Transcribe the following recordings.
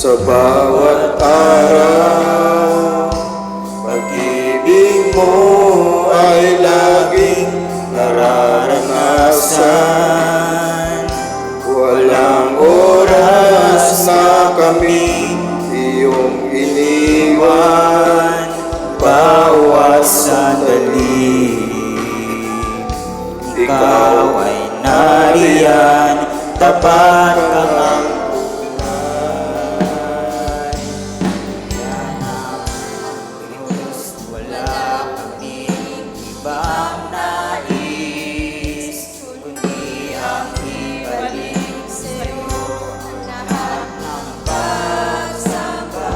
sa bawat araw. Pag-ibig mo ay laging nararanasan. Walang oras na kami iyong iniwan. Bawat sandali ikaw ay nariyan, tapat kang ang tunay. Yan ang Diyos, wala kaming ibang nais, kundi ang ibalik sa'yo ang lahat ng pagsamba.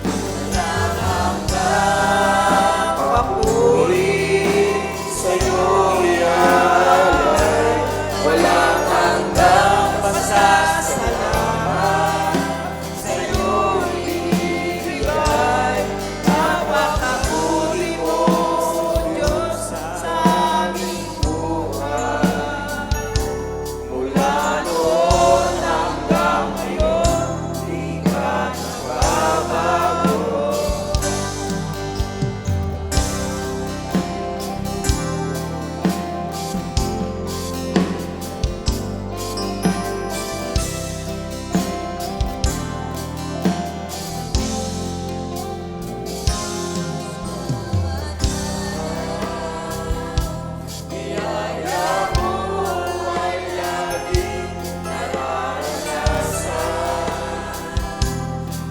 Walang hanggang papuri sa'yo ialay, walang hanggang pasasalamat sa'yo ibigay. Napakabuti mo, Diyos, sa aming buhay. Mula noon hanggang ngayon, di ka nagbabago. Biyaya mo ay laging nararanasan.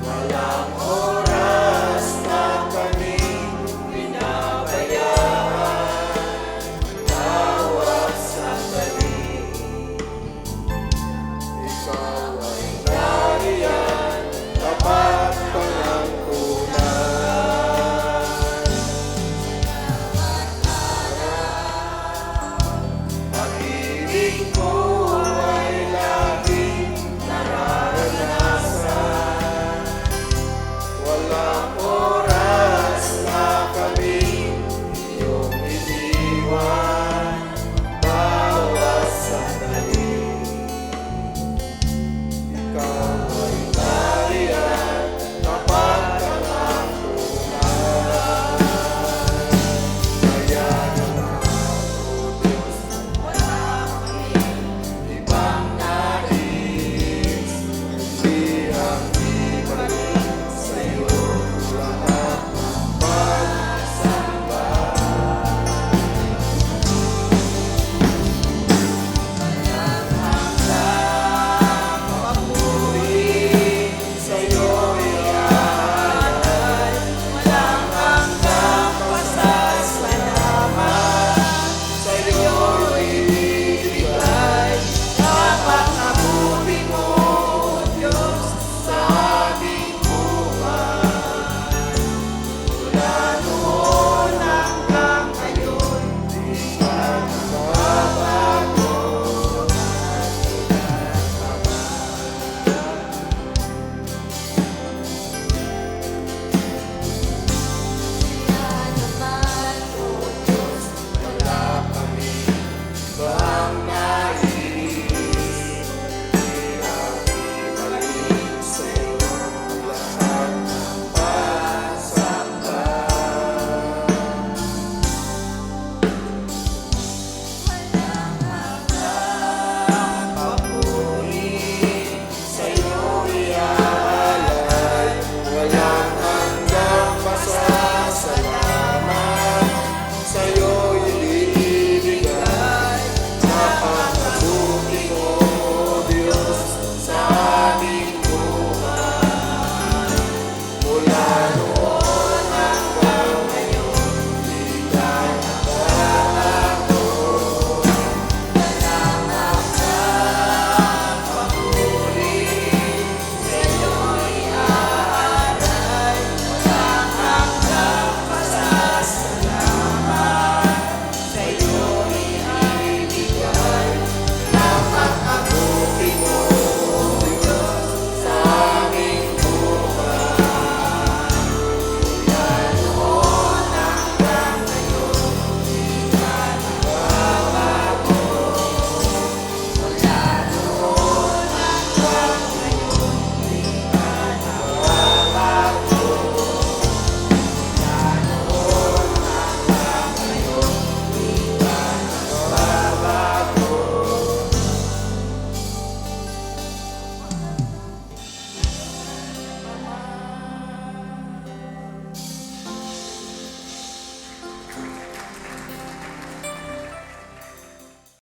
Walang oras na kaming pinabayaan. Bawat sandali ikaw ay nariyan, tapat kang ang tunay. Pag-ibig